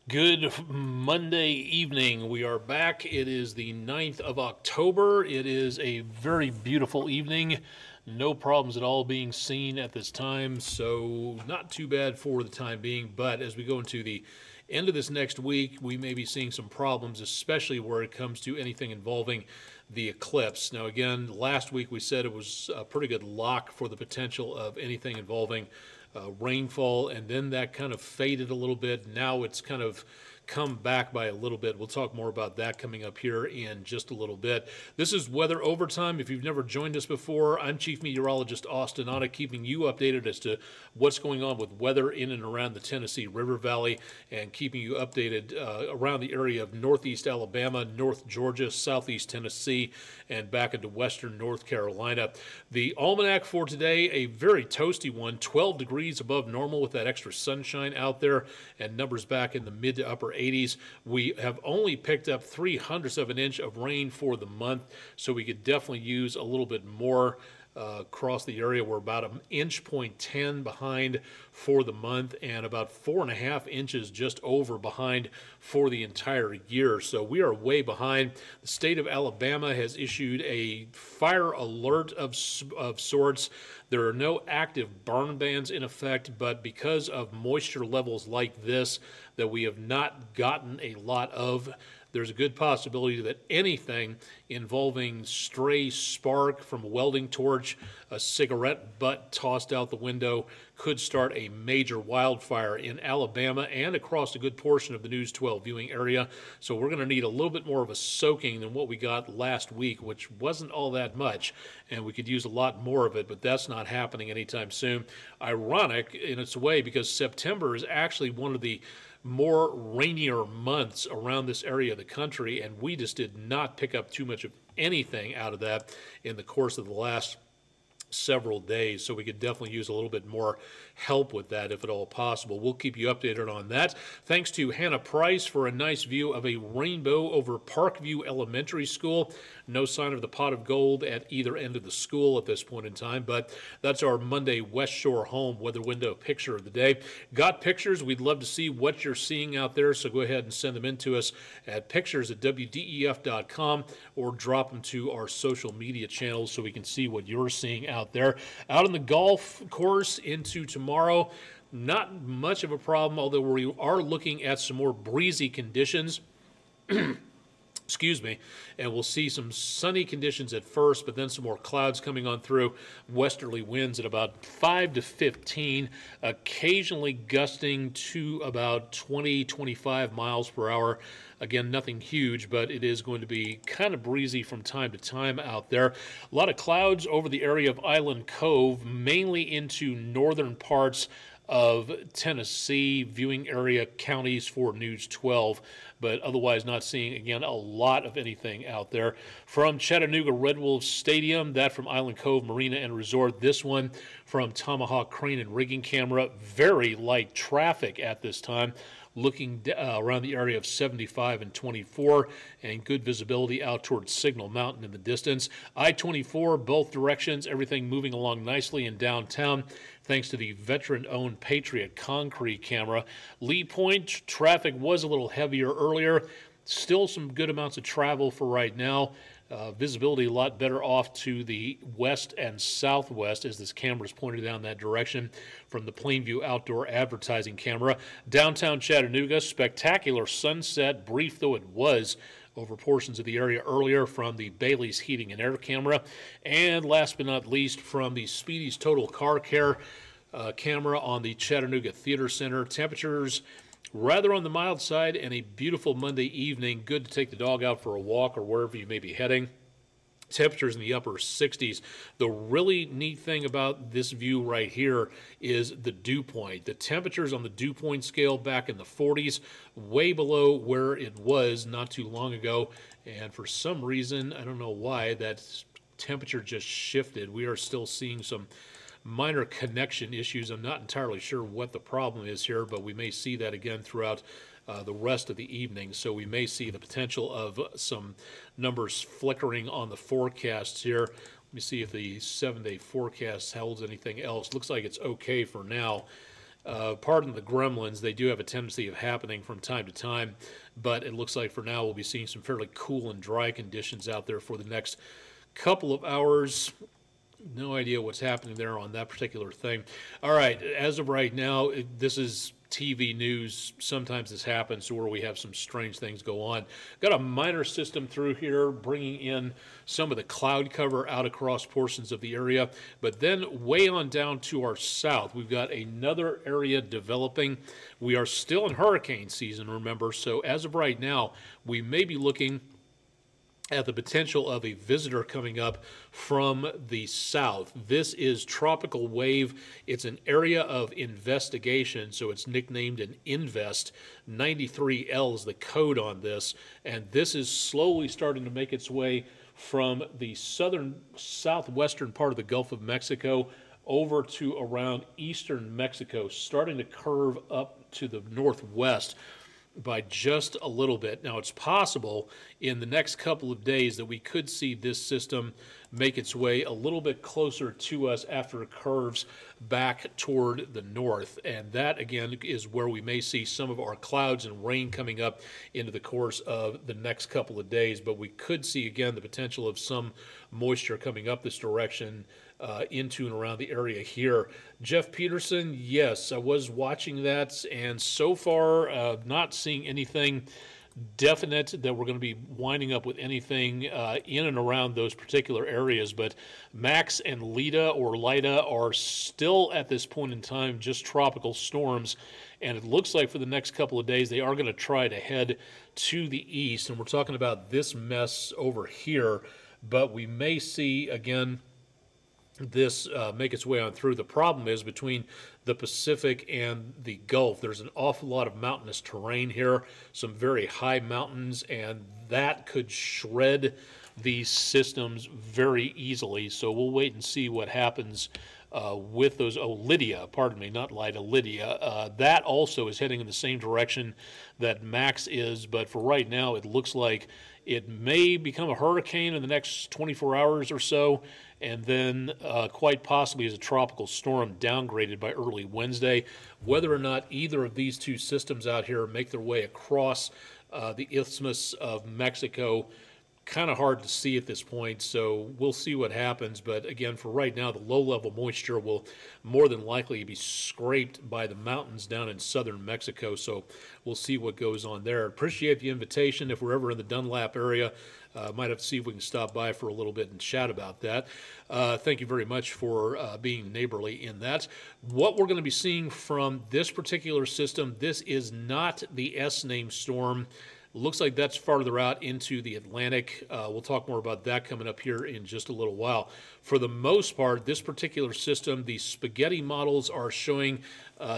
Good Monday evening. We are back. It is the 9th of October. It is a very beautiful evening. No problems at all being seen at this time, so not too bad for the time being. But as we go into the end of this next week, we may be seeing some problems, especially where it comes to anything involving the eclipse. Now, again, last week we said it was a pretty good lock for the potential of anything involving rainfall, and then that kind of faded a little bit. Now it's kind of come back by a little bit. We'll talk more about that coming up here in just a little bit. This is Weather Overtime. If you've never joined us before, I'm Chief Meteorologist Austen, keeping you updated as to what's going on with weather in and around the Tennessee River Valley and keeping you updated around the area of northeast Alabama, north Georgia, southeast Tennessee, and back into western North Carolina. The almanac for today, a very toasty one, 12 degrees above normal with that extra sunshine out there, and numbers back in the mid to upper 80s. We have only picked up 0.03 of an inch of rain for the month, so we could definitely use a little bit more across the area. We're about an inch point 10 behind for the month and about 4.5 inches just over behind for the entire year. So we are way behind. The state of Alabama has issued a fire alert of sorts. There are no active burn bans in effect, but because of moisture levels like this that we have not gotten a lot of, there's a good possibility that anything involving stray spark from a welding torch, a cigarette butt tossed out the window, could start a major wildfire in Alabama and across a good portion of the News 12 viewing area. So we're going to need a little bit more of a soaking than what we got last week, which wasn't all that much, and we could use a lot more of it, but that's not happening anytime soon. Ironic in its way, because September is actually one of the more rainier months around this area of the country, and we just did not pick up too much of anything out of that in the course of the last several days, so we could definitely use a little bit more help with that if at all possible. We'll keep you updated on that. Thanks to Hannah Price for a nice view of a rainbow over Parkview Elementary School. No sign of the pot of gold at either end of the school at this point in time, but that's our Monday West Shore Home weather window picture of the day. Got pictures? We'd love to see what you're seeing out there, so go ahead and send them in to us at pictures@wdef.com or drop them to our social media channels so we can see what you're seeing out there. Out on the golf course into tomorrow, not much of a problem, although we are looking at some more breezy conditions. Excuse me, and we'll see some sunny conditions at first, but then some more clouds coming on through. Westerly winds at about 5 to 15, occasionally gusting to about 20, 25 miles per hour. Again, nothing huge, but it is going to be kind of breezy from time to time out there. A lot of clouds over the area of Island Cove, mainly into northern parts of Tennessee, viewing area counties for News 12, but otherwise not seeing, again, a lot of anything out there. From Chattanooga Red Wolves Stadium, that from Island Cove Marina and Resort, this one from Tomahawk Crane and Rigging Camera. Very light traffic at this time, looking around the area of 75 and 24, and good visibility out towards Signal Mountain in the distance. I-24, both directions, everything moving along nicely in downtown, thanks to the veteran-owned Patriot Concrete camera. Lee Point, traffic was a little heavier earlier. Still some good amounts of travel for right now. Visibility a lot better off to the west and southwest as this camera is pointed down that direction from the Plainview Outdoor Advertising camera. Downtown Chattanooga, spectacular sunset, brief though it was, over portions of the area earlier from the Bailey's Heating and Air camera. And last but not least, from the Speedy's Total Car Care camera on the Chattanooga Theater Center. Temperatures rather on the mild side, and a beautiful Monday evening. Good to take the dog out for a walk or wherever you may be heading. Temperatures in the upper 60s. The really neat thing about this view right here is the dew point. The temperatures on the dew point scale back in the 40s, way below where it was not too long ago. And for some reason, I don't know why, that temperature just shifted. We are still seeing some minor connection issues. I'm not entirely sure what the problem is here, but we may see that again throughout the rest of the evening. So we may see the potential of some numbers flickering on the forecasts here. Let me see if the 7-day forecast holds anything else. Looks like it's okay for now. pardon the gremlins, they do have a tendency of happening from time to time, but it looks like for now we'll be seeing some fairly cool and dry conditions out there for the next couple of hours. No idea what's happening there on that particular thing. All right, as of right now, this is TV news. Sometimes this happens where we have some strange things go on. Got a minor system through here bringing in some of the cloud cover out across portions of the area. But then way on down to our south, we've got another area developing. We are still in hurricane season, remember. So as of right now, we may be looking at the potential of a visitor coming up from the south. This is tropical wave. It's an area of investigation, so it's nicknamed an invest. 93L is the code on this, and this is slowly starting to make its way from the southwestern part of the Gulf of Mexico over to around eastern Mexico, starting to curve up to the northwest by just a little bit. Now, it's possible in the next couple of days that we could see this system make its way a little bit closer to us after it curves back toward the north. And that, again, is where we may see some of our clouds and rain coming up into the course of the next couple of days. But we could see, again, the potential of some moisture coming up this direction into and around the area here. Jeff Peterson, yes, I was watching that, and so far not seeing anything definite that we're going to be winding up with anything in and around those particular areas. But Max and Lida or Lida are still at this point in time just tropical storms, and it looks like for the next couple of days they are going to try to head to the east, and we're talking about this mess over here. But we may see, again, this make its way on through. The problem is between the Pacific and the Gulf, there's an awful lot of mountainous terrain here, some very high mountains, and that could shred these systems very easily. So we'll wait and see what happens with those. Oh, Lydia, pardon me, not Lida, Lydia. That also is heading in the same direction that Max is, but for right now it looks like it may become a hurricane in the next 24 hours or so, and then quite possibly as a tropical storm downgraded by early Wednesday. Whether or not either of these two systems out here make their way across the Isthmus of Mexico, kind of hard to see at this point, so we'll see what happens. But again, for right now, the low-level moisture will more than likely be scraped by the mountains down in southern Mexico, so we'll see what goes on there. Appreciate the invitation. If we're ever in the Dunlap area, might have to see if we can stop by for a little bit and chat about that. Thank you very much for being neighborly in that. What we're going to be seeing from this particular system, this is not the S-name storm. Looks like that's farther out into the Atlantic. We'll talk more about that coming up here in just a little while. For the most part, this particular system, the spaghetti models are showing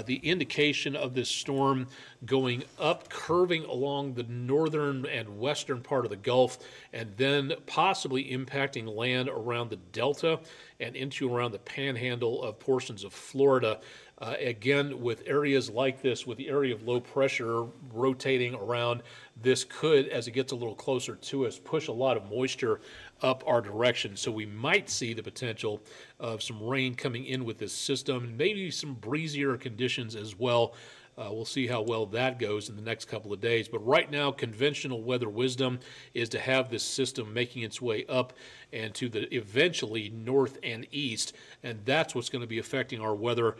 the indication of this storm going up, curving along the northern and western part of the Gulf, and then possibly impacting land around the Delta and into around the panhandle of portions of Florida. Again, with areas like this, with the area of low pressure rotating around, this could, as it gets a little closer to us, push a lot of moisture up our direction. So we might see the potential of some rain coming in with this system, maybe some breezier conditions as well. We'll see how well that goes in the next couple of days. But right now, conventional weather wisdom is to have this system making its way up and to the eventually north and east, and that's what's going to be affecting our weather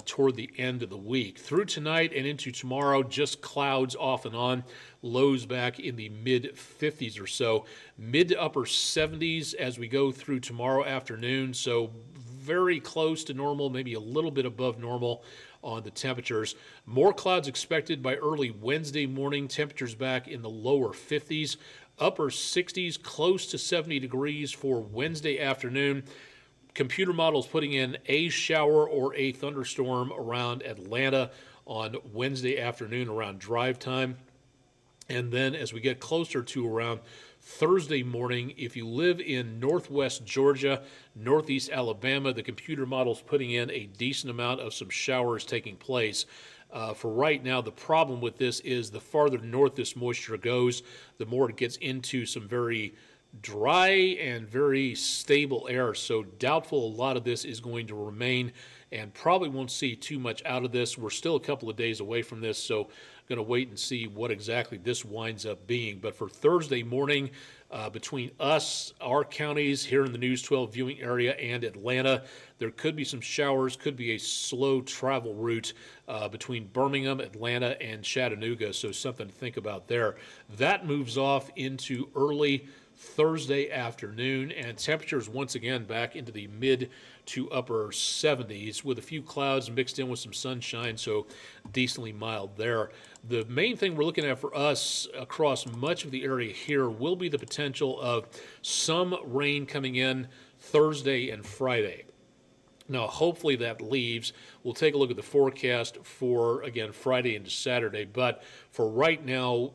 toward the end of the week. Through tonight and into tomorrow, just clouds off and on, lows back in the mid-50s or so, mid to upper 70s as we go through tomorrow afternoon, so very close to normal, maybe a little bit above normal on the temperatures. More clouds expected by early Wednesday morning, temperatures back in the lower 50s, upper 60s, close to 70 degrees for Wednesday afternoon. Computer models putting in a shower or a thunderstorm around Atlanta on Wednesday afternoon around drive time. And then as we get closer to around Thursday morning, if you live in northwest Georgia, northeast Alabama, the computer model's putting in a decent amount of some showers taking place. For right now, the problem with this is the farther north this moisture goes, the more it gets into some very dry and very stable air, so doubtful a lot of this is going to remain, and probably won't see too much out of this. We're still a couple of days away from this, so going to wait and see what exactly this winds up being. But for Thursday morning, between us, our counties here in the News 12 viewing area, and Atlanta, there could be some showers, could be a slow travel route between Birmingham, Atlanta, and Chattanooga, so something to think about there. That moves off into early Thursday afternoon, and temperatures once again back into the mid to upper 70s with a few clouds mixed in with some sunshine, so decently mild there. The main thing we're looking at for us across much of the area here will be the potential of some rain coming in Thursday and Friday. Now, hopefully that leaves. We'll take a look at the forecast for, again, Friday into Saturday, but for right now,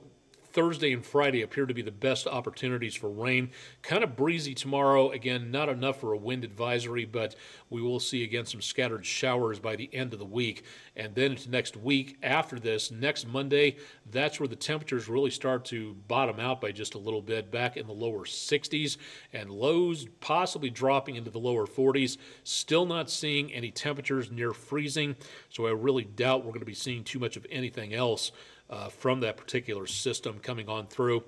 Thursday and Friday appear to be the best opportunities for rain. Kind of breezy tomorrow. Again, not enough for a wind advisory, but we will see again some scattered showers by the end of the week. And then into next week after this, next Monday, that's where the temperatures really start to bottom out by just a little bit, back in the lower 60s, and lows possibly dropping into the lower 40s. Still not seeing any temperatures near freezing, so I really doubt we're going to be seeing too much of anything else from that particular system coming on through.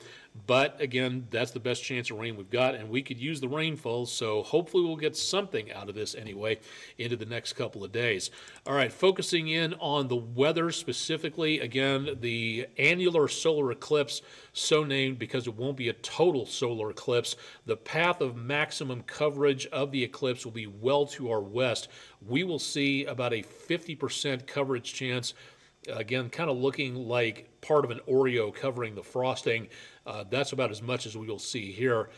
But again, that's the best chance of rain we've got, and we could use the rainfall, so hopefully we'll get something out of this anyway into the next couple of days. All right, focusing in on the weather specifically, again, the annular solar eclipse, so named because it won't be a total solar eclipse. The path of maximum coverage of the eclipse will be well to our west. We will see about a 50% coverage chance. Again, kind of looking like part of an Oreo covering the frosting. That's about as much as we will see here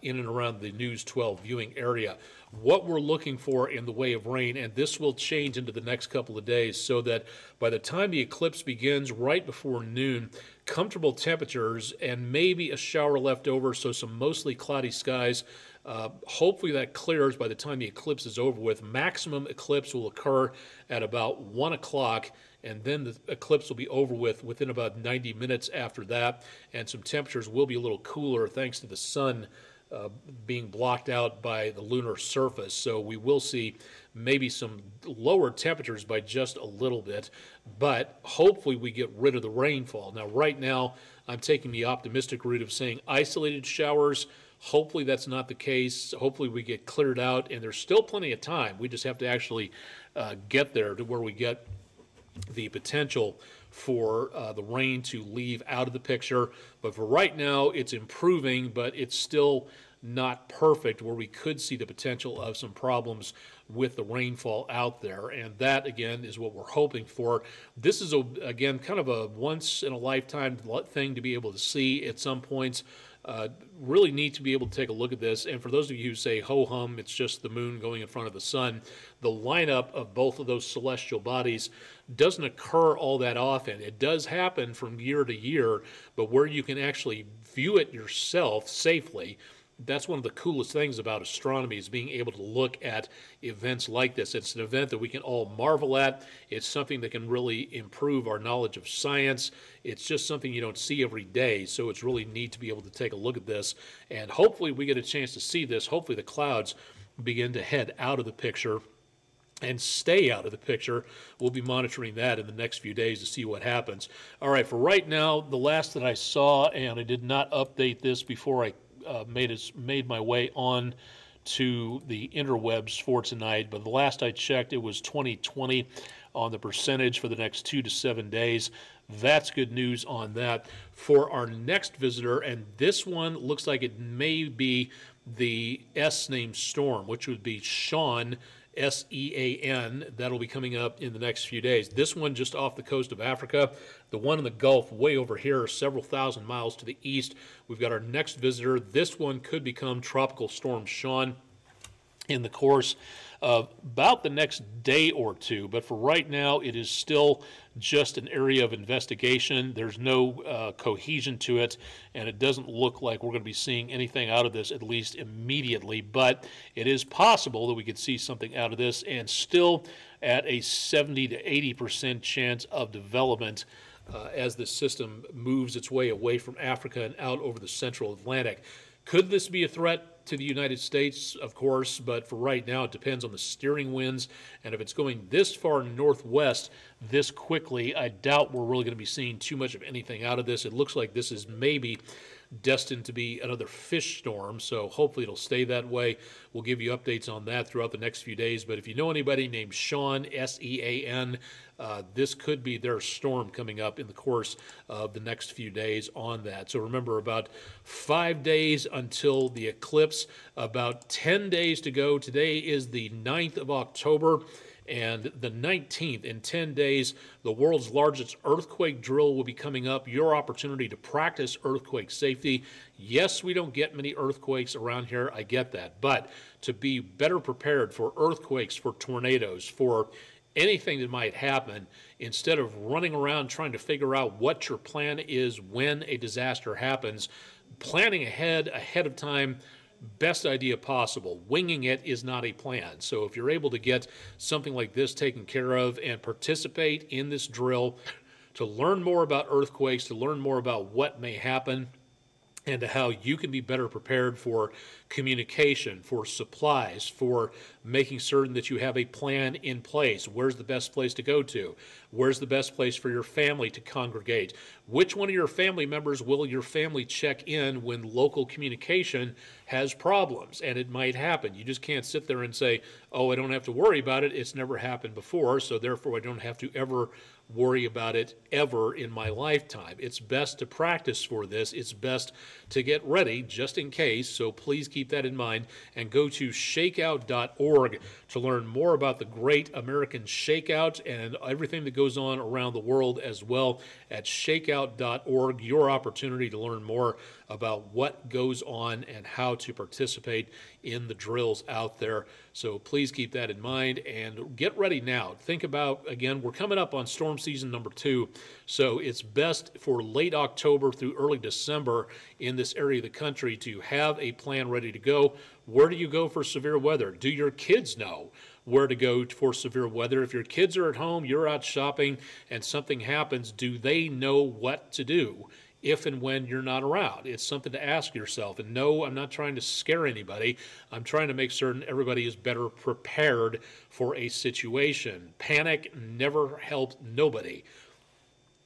in and around the News 12 viewing area. What we're looking for in the way of rain, and this will change into the next couple of days, so that by the time the eclipse begins right before noon, comfortable temperatures and maybe a shower left over, so some mostly cloudy skies. Hopefully that clears by the time the eclipse is over with. Maximum eclipse will occur at about 1 o'clock, and then the eclipse will be over with within about 90 minutes after that, and some temperatures will be a little cooler thanks to the sun being blocked out by the lunar surface. So we will see maybe some lower temperatures by just a little bit, but hopefully we get rid of the rainfall. Now, right now, I'm taking the optimistic route of saying isolated showers. Hopefully that's not the case. Hopefully we get cleared out, and there's still plenty of time. We just have to actually get there to where we get the potential for the rain to leave out of the picture. But for right now, it's improving, but it's still not perfect, where we could see the potential of some problems with the rainfall out there. And that, again, is what we're hoping for. This is, again, kind of a once-in-a-lifetime thing to be able to see at some points. Really neat to be able to take a look at this. And for those of you who say, ho-hum, it's just the moon going in front of the sun, the lineup of both of those celestial bodies doesn't occur all that often. It does happen from year to year, but where you can actually view it yourself safely, that's one of the coolest things about astronomy, is being able to look at events like this. It's an event that we can all marvel at. It's something that can really improve our knowledge of science. It's just something you don't see every day, so it's really neat to be able to take a look at this. And hopefully we get a chance to see this. Hopefully the clouds begin to head out of the picture and stay out of the picture. We'll be monitoring that in the next few days to see what happens. All right, for right now, the last that I saw, and I did not update this before I made my way on to the interwebs for tonight, but the last I checked, it was 20/20 on the percentage for the next 2 to 7 days. That's good news on that. For our next visitor, and this one looks like it may be the S-named storm, which would be Sean, S-E-A-N. That'll be coming up in the next few days. This one just off the coast of Africa. The one in the Gulf way over here, several thousand miles to the east. We've got our next visitor. This one could become Tropical Storm Sean in the course of about the next day or two. But for right now, it is still just an area of investigation. There's no cohesion to it, and it doesn't look like we're going to be seeing anything out of this, at least immediately. But it is possible that we could see something out of this, and still at a 70 to 80% chance of development as the system moves its way away from Africa and out over the central Atlantic. Could this be a threat to the United States? Of course, but for right now, it depends on the steering winds. And if it's going this far northwest this quickly, I doubt we're really going to be seeing too much of anything out of this. It looks like this is maybe destined to be another fish storm, so hopefully it'll stay that way. We'll give you updates on that throughout the next few days, but if you know anybody named Sean, S-E-A-N, this could be their storm coming up in the course of the next few days on that. So remember, about 5 days until the eclipse, about 10 days to go. Today is the 9th of October. And the 19th, in 10 days, the world's largest earthquake drill will be coming up. Your opportunity to practice earthquake safety. Yes, we don't get many earthquakes around here. I get that. But to be better prepared for earthquakes, for tornadoes, for anything that might happen, instead of running around trying to figure out what your plan is when a disaster happens, planning ahead of time, best idea possible. Winging it is not a plan. So if you're able to get something like this taken care of and participate in this drill to learn more about earthquakes, to learn more about what may happen, and to how you can be better prepared for communication, for supplies, for making certain that you have a plan in place. Where's the best place to go to? Where's the best place for your family to congregate? Which one of your family members will your family check in when local communication has problems? And it might happen. You just can't sit there and say, oh, I don't have to worry about it. It's never happened before, so therefore I don't have to ever worry about it ever in my lifetime. It's best to practice for this. It's best to get ready just in case, so please keep that in mind and go to shakeout.org to learn more about the great American shakeout and everything that goes on around the world as well. At shakeout.org, your opportunity to learn more about what goes on and how to participate in the drills out there. So please keep that in mind and get ready now. Think about, again, we're coming up on storm season number 2, so it's best for late October through early December in this area of the country to have a plan ready to go. Where do you go for severe weather? Do your kids know where to go for severe weather? If your kids are at home, you're out shopping, and something happens, do they know what to do if and when you're not around? It's something to ask yourself. And no, I'm not trying to scare anybody. I'm trying to make certain everybody is better prepared for a situation. Panic never helped nobody.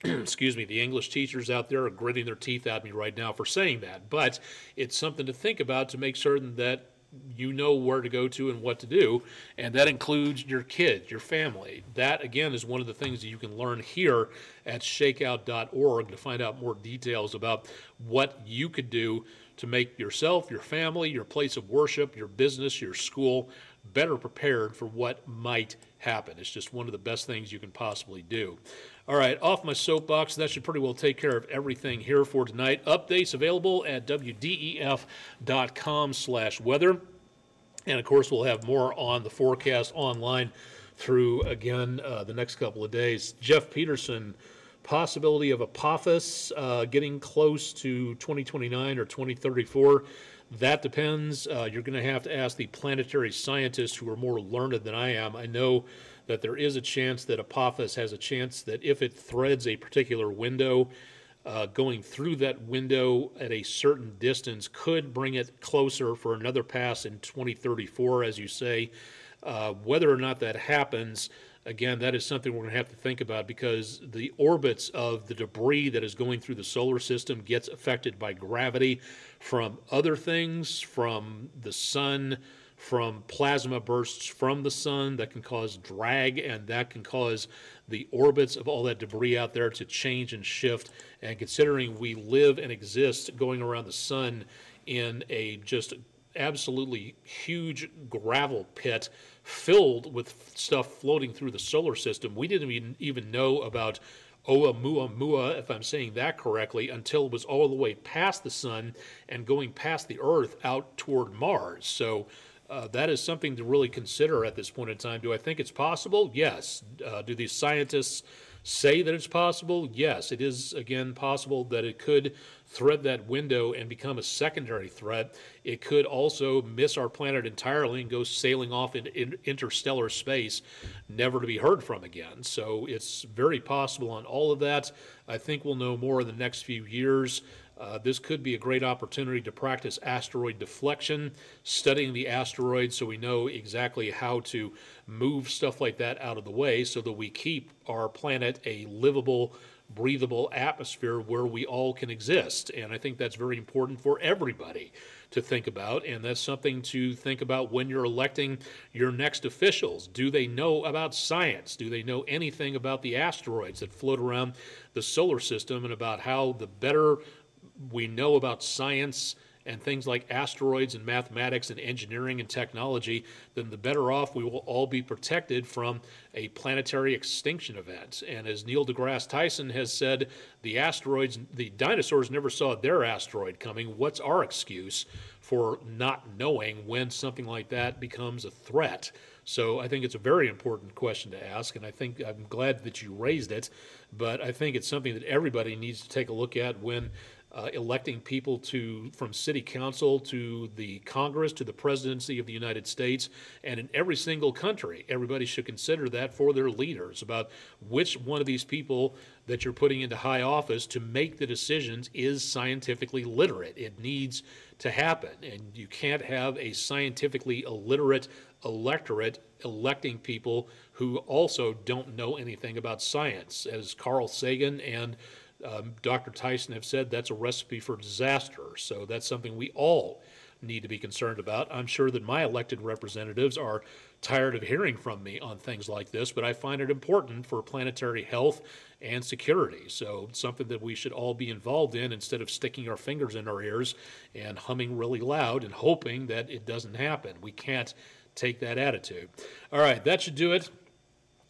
Excuse me, the English teachers out there are gritting their teeth at me right now for saying that. But it's something to think about to make certain that you know where to go to and what to do, and that includes your kids, your family. That, again, is one of the things that you can learn here at shakeout.org to find out more details about what you could do to make yourself, your family, your place of worship, your business, your school better prepared for what might happen. It's just one of the best things you can possibly do. All right, off my soapbox. That should pretty well take care of everything here for tonight. Updates available at wdef.com/weather. And, of course, we'll have more on the forecast online through, again, the next couple of days. Jeff Peterson, possibility of Apophis getting close to 2029 or 2034. That depends. You're going to have to ask the planetary scientists who are more learned than I am. I know that there is a chance that Apophis has a chance that if it threads a particular window, going through that window at a certain distance could bring it closer for another pass in 2034, as you say. Whether or not that happens, again, that is something we're going to have to think about, because the orbits of the debris that is going through the solar system gets affected by gravity from other things, from the sun, from plasma bursts from the sun that can cause drag, and that can cause the orbits of all that debris out there to change and shift. And considering we live and exist going around the sun in a just absolutely huge gravel pit filled with stuff floating through the solar system, we didn't even know about Oumuamua, if I'm saying that correctly, until it was all the way past the sun and going past the Earth out toward Mars. So that is something to really consider at this point in time. Do I think it's possible? Yes. Do these scientists say that it's possible? Yes. It is, again, possible that it could thread that window and become a secondary threat. It could also miss our planet entirely and go sailing off into interstellar space, never to be heard from again. So it's very possible on all of that. I think we'll know more in the next few years. This could be a great opportunity to practice asteroid deflection, studying the asteroids so we know exactly how to move stuff like that out of the way so that we keep our planet a livable, breathable atmosphere where we all can exist. And I think that's very important for everybody to think about, and that's something to think about when you're electing your next officials. Do they know about science? Do they know anything about the asteroids that float around the solar system, and about how the better we know about science and things like asteroids and mathematics and engineering and technology, then the better off we will all be protected from a planetary extinction event. And as Neil deGrasse Tyson has said, the asteroids, the dinosaurs never saw their asteroid coming. What's our excuse for not knowing when something like that becomes a threat? So I think it's a very important question to ask, and I think I'm glad that you raised it, but I think it's something that everybody needs to take a look at when electing people from city council to the Congress to the presidency of the United States, and in every single country. Everybody should consider that for their leaders, about which one of these people that you're putting into high office to make the decisions is scientifically literate. It needs to happen, and you can't have a scientifically illiterate electorate electing people who also don't know anything about science. As Carl Sagan and Dr. Tyson have said, that's a recipe for disaster. So that's something we all need to be concerned about. I'm sure that my elected representatives are tired of hearing from me on things like this, but I find it important for planetary health and security. So it's something that we should all be involved in instead of sticking our fingers in our ears and humming really loud and hoping that it doesn't happen. We can't take that attitude. All right, that should do it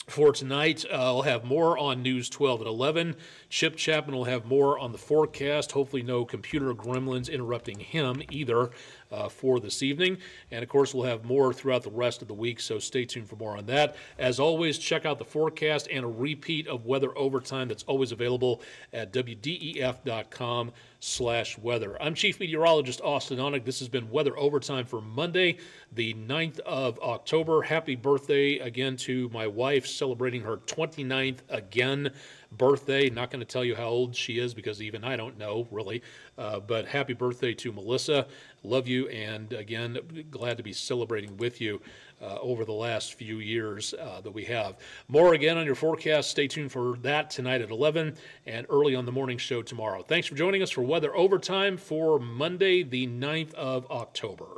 for tonight. I'll have more on News 12 at 11. Chip Chapman will have more on the forecast. Hopefully no computer gremlins interrupting him either for this evening. And of course, we'll have more throughout the rest of the week, so stay tuned for more on that. As always, check out the forecast and a repeat of Weather Overtime that's always available at WDEF.com/weather. I'm Chief Meteorologist Austen Onek. This has been Weather Overtime for Monday, the 9th of October. Happy birthday again to my wife, celebrating her 29th again birthday. Not going to tell you how old she is because even I don't know, really. But happy birthday to Melissa. Love you, and again, glad to be celebrating with you over the last few years that we have. More again on your forecast. Stay tuned for that tonight at 11 and early on the morning show tomorrow. Thanks for joining us for Weather Overtime for Monday, the 9th of October.